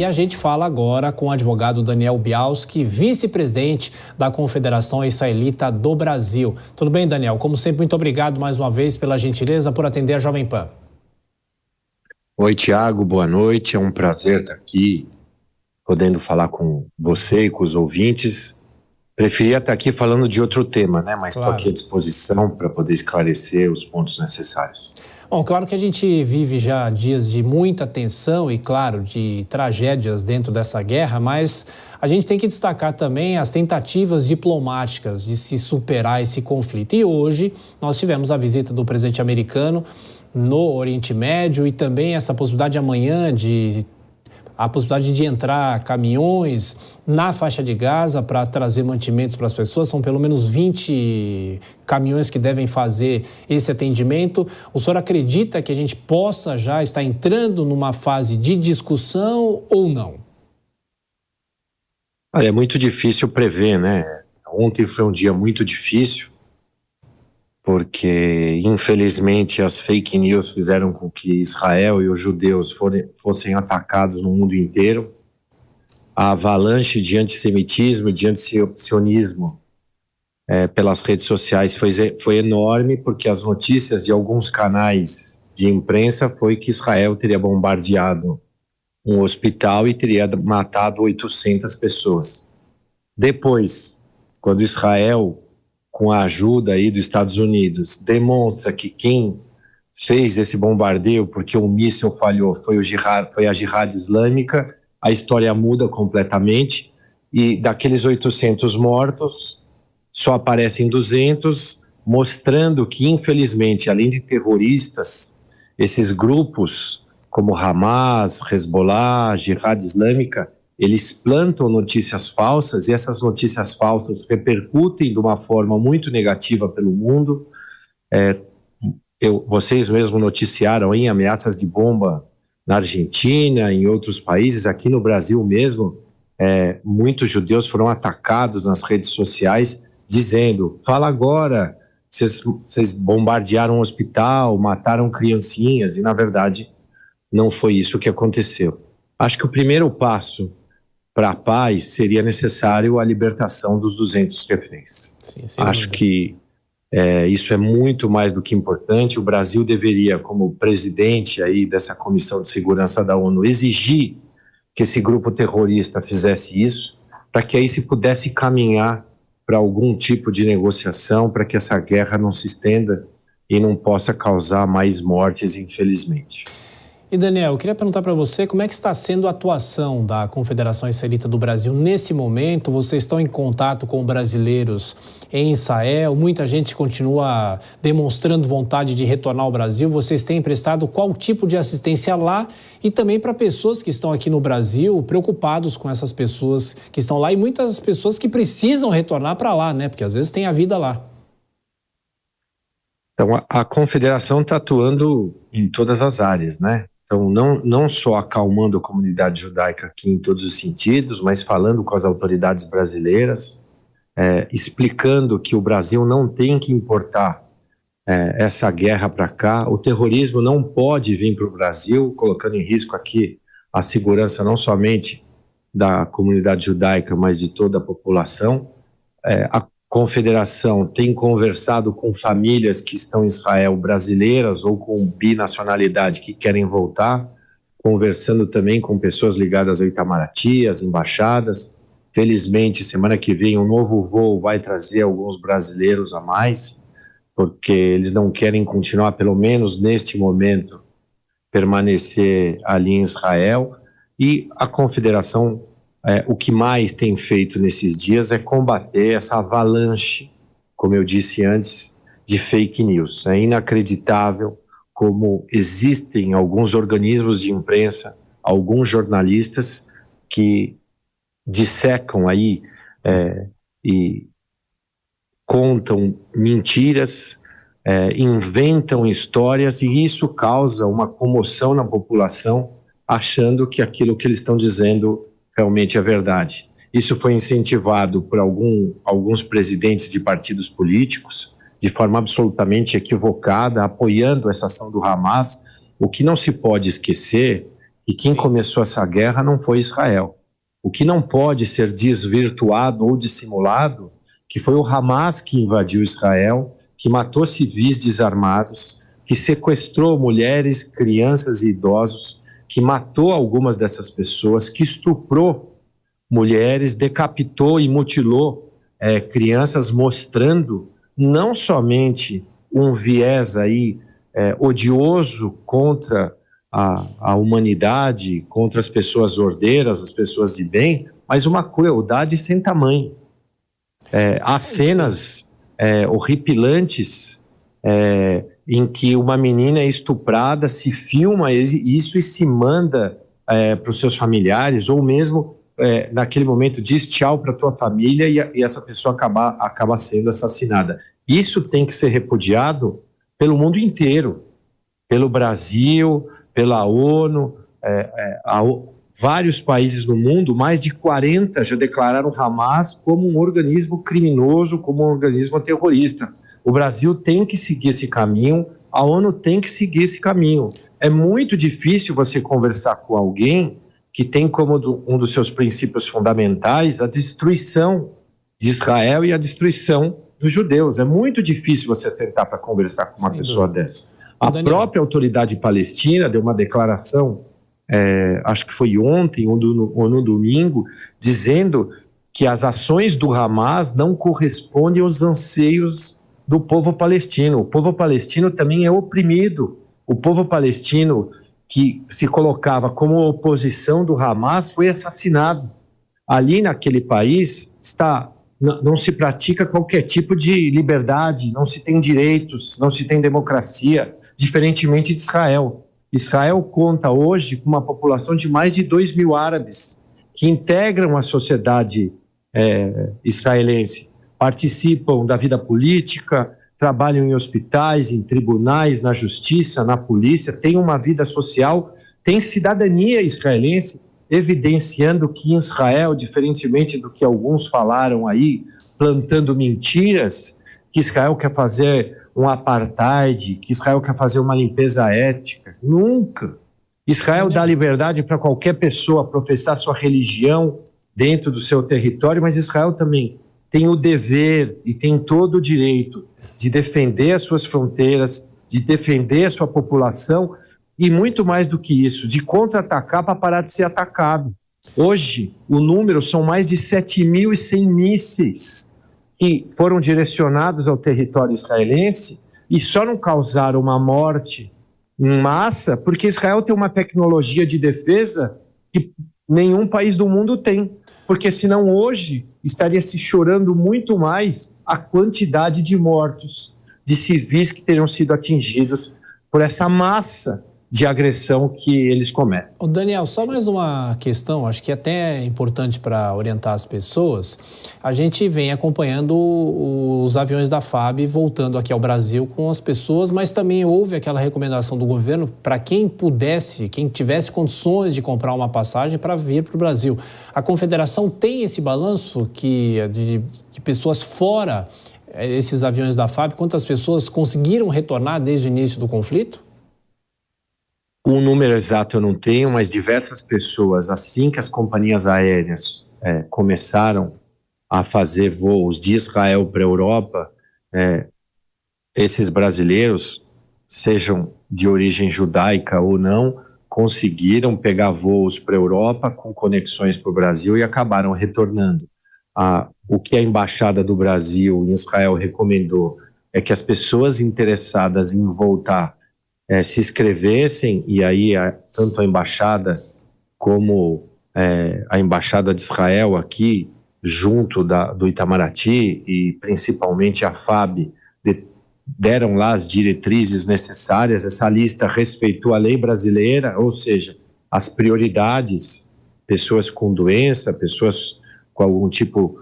E a gente fala agora com o advogado Daniel Bialski, vice-presidente da Confederação Israelita do Brasil. Tudo bem, Daniel? Como sempre, muito obrigado mais uma vez pela gentileza por atender a Jovem Pan. Oi, Tiago, boa noite. É um prazer estar aqui, podendo falar com você e com os ouvintes. Preferia estar aqui falando de outro tema, né? Mas estou aqui à disposição para poder esclarecer os pontos necessários. Bom, claro que a gente vive já dias de muita tensão e, claro, de tragédias dentro dessa guerra, mas a gente tem que destacar também as tentativas diplomáticas de se superar esse conflito. E hoje nós tivemos a visita do presidente americano no Oriente Médio e também essa possibilidade amanhã a possibilidade de entrar caminhões na faixa de Gaza para trazer mantimentos para as pessoas. São pelo menos 20 caminhões que devem fazer esse atendimento. O senhor acredita que a gente possa já estar entrando numa fase de discussão ou não? Olha, é muito difícil prever, né? Ontem foi um dia muito difícil, porque, infelizmente, as fake news fizeram com que Israel e os judeus fossem atacados no mundo inteiro. A avalanche de antissemitismo e de antisionismo pelas redes sociais foi enorme, porque as notícias de alguns canais de imprensa foi que Israel teria bombardeado um hospital e teria matado 800 pessoas. Depois, quando Israel, com a ajuda aí dos Estados Unidos, demonstra que quem fez esse bombardeio, porque o míssil falhou, foi a Jihad Islâmica, a história muda completamente, e daqueles 800 mortos, só aparecem 200, mostrando que, infelizmente, além de terroristas, esses grupos como Hamas, Hezbollah, Jihad Islâmica, eles plantam notícias falsas e essas notícias falsas repercutem de uma forma muito negativa pelo mundo. Vocês mesmos noticiaram aí ameaças de bomba na Argentina, em outros países, aqui no Brasil mesmo, muitos judeus foram atacados nas redes sociais dizendo, fala agora, vocês bombardearam um hospital, mataram criancinhas, e na verdade não foi isso que aconteceu. Acho que o primeiro passo para a paz seria necessário a libertação dos 200 reféns. Acho que isso é muito mais do que importante. O Brasil deveria, como presidente aí dessa Comissão de Segurança da ONU, exigir que esse grupo terrorista fizesse isso, para que aí se pudesse caminhar para algum tipo de negociação, para que essa guerra não se estenda e não possa causar mais mortes, infelizmente. E Daniel, eu queria perguntar para você como é que está sendo a atuação da Confederação Israelita do Brasil nesse momento. Vocês estão em contato com brasileiros em Israel? Muita gente continua demonstrando vontade de retornar ao Brasil. Vocês têm prestado qual tipo de assistência lá? E também para pessoas que estão aqui no Brasil, preocupados com essas pessoas que estão lá e muitas pessoas que precisam retornar para lá, né? Porque às vezes tem a vida lá. Então, a Confederação está atuando em todas as áreas, né? Então, não só acalmando a comunidade judaica aqui em todos os sentidos, mas falando com as autoridades brasileiras, explicando que o Brasil não tem que importar essa guerra para cá. O terrorismo não pode vir para o Brasil, colocando em risco aqui a segurança não somente da comunidade judaica, mas de toda a população. A Confederação tem conversado com famílias que estão em Israel, brasileiras ou com binacionalidade que querem voltar, conversando também com pessoas ligadas ao Itamaraty, às embaixadas. Felizmente, semana que vem, um novo voo vai trazer alguns brasileiros a mais, porque eles não querem continuar, pelo menos neste momento, permanecer ali em Israel. E a Confederação, o que mais tem feito nesses dias é combater essa avalanche, como eu disse antes, de fake news. É inacreditável como existem alguns organismos de imprensa, alguns jornalistas que dissecam aí e contam mentiras, inventam histórias, e isso causa uma comoção na população, achando que aquilo que eles estão dizendo realmente é verdade. Isso foi incentivado por alguns presidentes de partidos políticos, de forma absolutamente equivocada, apoiando essa ação do Hamas. O que não se pode esquecer, E quem começou essa guerra não foi Israel. O que não pode ser desvirtuado ou dissimulado, que foi o Hamas que invadiu Israel, que matou civis desarmados, que sequestrou mulheres, crianças e idosos, que matou algumas dessas pessoas, que estuprou mulheres, decapitou e mutilou crianças, mostrando não somente um viés aí odioso contra a humanidade, contra as pessoas ordeiras, as pessoas de bem, mas uma crueldade sem tamanho. Há cenas horripilantes em que uma menina é estuprada, se filma isso e se manda para os seus familiares, ou mesmo naquele momento diz tchau para a tua família e essa pessoa acaba sendo assassinada. Isso tem que ser repudiado pelo mundo inteiro, pelo Brasil, pela ONU, vários países no mundo, mais de 40 já declararam Hamas como um organismo criminoso, como um organismo terrorista. O Brasil tem que seguir esse caminho, a ONU tem que seguir esse caminho. É muito difícil você conversar com alguém que tem como um dos seus princípios fundamentais a destruição de Israel e a destruição dos judeus. É muito difícil você sentar para conversar com uma pessoa dessa. A própria autoridade palestina deu uma declaração, acho que foi ontem ou no domingo, dizendo que as ações do Hamas não correspondem aos anseios do povo palestino. O povo palestino também é oprimido. O povo palestino, que se colocava como oposição do Hamas, foi assassinado. Ali naquele país não se pratica qualquer tipo de liberdade, não se tem direitos, não se tem democracia, diferentemente de Israel. Israel conta hoje com uma população de mais de 2 mil árabes que integram a sociedade israelense, participam da vida política, trabalham em hospitais, em tribunais, na justiça, na polícia, têm uma vida social, têm cidadania israelense, evidenciando que em Israel, diferentemente do que alguns falaram aí, plantando mentiras, que Israel quer fazer um apartheid, que Israel quer fazer uma limpeza étnica. Nunca. Israel dá liberdade para qualquer pessoa professar sua religião dentro do seu território, mas Israel também tem o dever e tem todo o direito de defender as suas fronteiras, de defender a sua população e muito mais do que isso, de contra-atacar para parar de ser atacado. Hoje, o número são mais de 7.100 mísseis que foram direcionados ao território israelense e só não causaram uma morte em massa porque Israel tem uma tecnologia de defesa que nenhum país do mundo tem. Porque senão hoje estaria se chorando muito mais a quantidade de mortos, de civis que teriam sido atingidos por essa massa de agressão que eles cometem. Ô Daniel, só mais uma questão, acho que até é importante para orientar as pessoas. A gente vem acompanhando os aviões da FAB voltando aqui ao Brasil com as pessoas, mas também houve aquela recomendação do governo para quem pudesse, quem tivesse condições de comprar uma passagem para vir para o Brasil. A Confederação tem esse balanço de pessoas fora esses aviões da FAB? Quantas pessoas conseguiram retornar desde o início do conflito? Um número exato eu não tenho, mas diversas pessoas, assim que as companhias aéreas começaram a fazer voos de Israel para a Europa, esses brasileiros, sejam de origem judaica ou não, conseguiram pegar voos para a Europa com conexões para o Brasil e acabaram retornando. O que a Embaixada do Brasil em Israel recomendou é que as pessoas interessadas em voltar se inscrevessem, e aí tanto a Embaixada como a Embaixada de Israel aqui, junto do Itamaraty e principalmente a FAB, deram lá as diretrizes necessárias. Essa lista respeitou a lei brasileira, ou seja, as prioridades, pessoas com doença, pessoas com algum tipo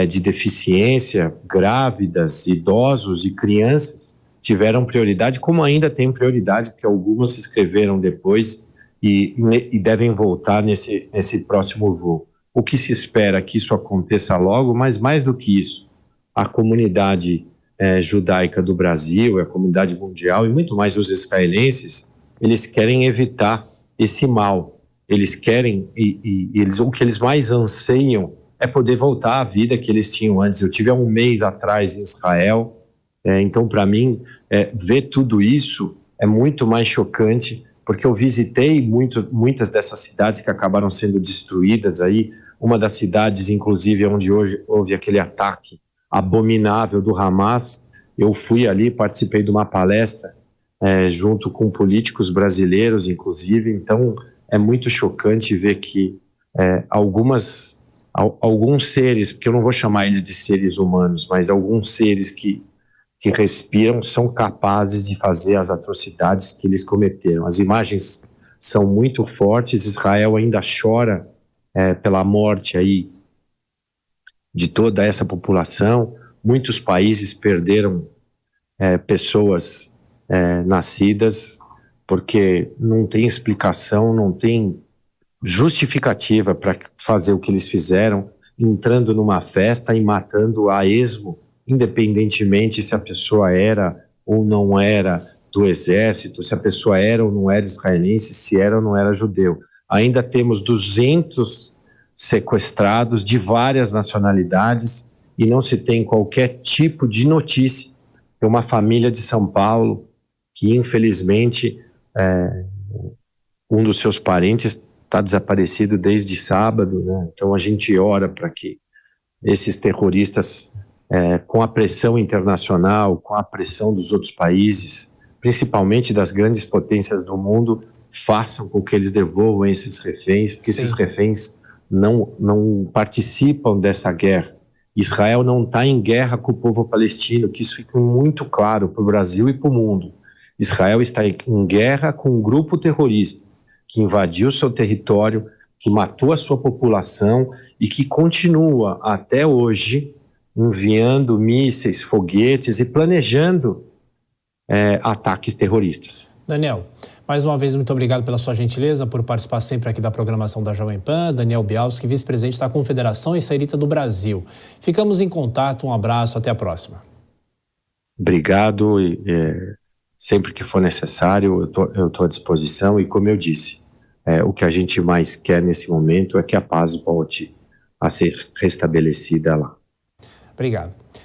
de deficiência, grávidas, idosos e crianças, tiveram prioridade, como ainda tem prioridade, porque algumas se inscreveram depois e devem voltar nesse próximo voo. O que se espera que isso aconteça logo, mas mais do que isso, a comunidade judaica do Brasil, a comunidade mundial e muito mais os israelenses, eles querem evitar esse mal. eles querem o que eles mais anseiam é poder voltar à vida que eles tinham antes. Eu tive há um mês atrás em Israel, então para mim ver tudo isso é muito mais chocante, porque eu visitei muitas dessas cidades que acabaram sendo destruídas aí. Uma das cidades, inclusive, onde hoje houve aquele ataque abominável do Hamas, eu fui ali, participei de uma palestra junto com políticos brasileiros, inclusive. Então é muito chocante ver que alguns seres, porque eu não vou chamar eles de seres humanos, mas alguns seres que respiram são capazes de fazer as atrocidades que eles cometeram. As imagens são muito fortes. Israel ainda chora pela morte aí de toda essa população. Muitos países perderam pessoas nascidas, porque não tem explicação, não tem justificativa para fazer o que eles fizeram, entrando numa festa e matando a esmo, independentemente se a pessoa era ou não era do exército, se a pessoa era ou não era israelense, se era ou não era judeu. Ainda temos 200 sequestrados de várias nacionalidades e não se tem qualquer tipo de notícia. Tem uma família de São Paulo que, infelizmente, um dos seus parentes está desaparecido desde sábado, né? Então a gente ora para que esses terroristas, com a pressão internacional, com a pressão dos outros países, principalmente das grandes potências do mundo, façam com que eles devolvam esses reféns, porque esses reféns não participam dessa guerra. Israel não está em guerra com o povo palestino, que isso fica muito claro para o Brasil e para o mundo. Israel está em guerra com um grupo terrorista que invadiu seu território, que matou a sua população e que continua até hoje enviando mísseis, foguetes e planejando ataques terroristas. Daniel, mais uma vez, muito obrigado pela sua gentileza, por participar sempre aqui da programação da Jovem Pan. Daniel Bialski, vice-presidente da Confederação Israelita do Brasil. Ficamos em contato, um abraço, até a próxima. Obrigado, sempre que for necessário eu estou à disposição e, como eu disse, o que a gente mais quer nesse momento é que a paz volte a ser restabelecida lá. Obrigado.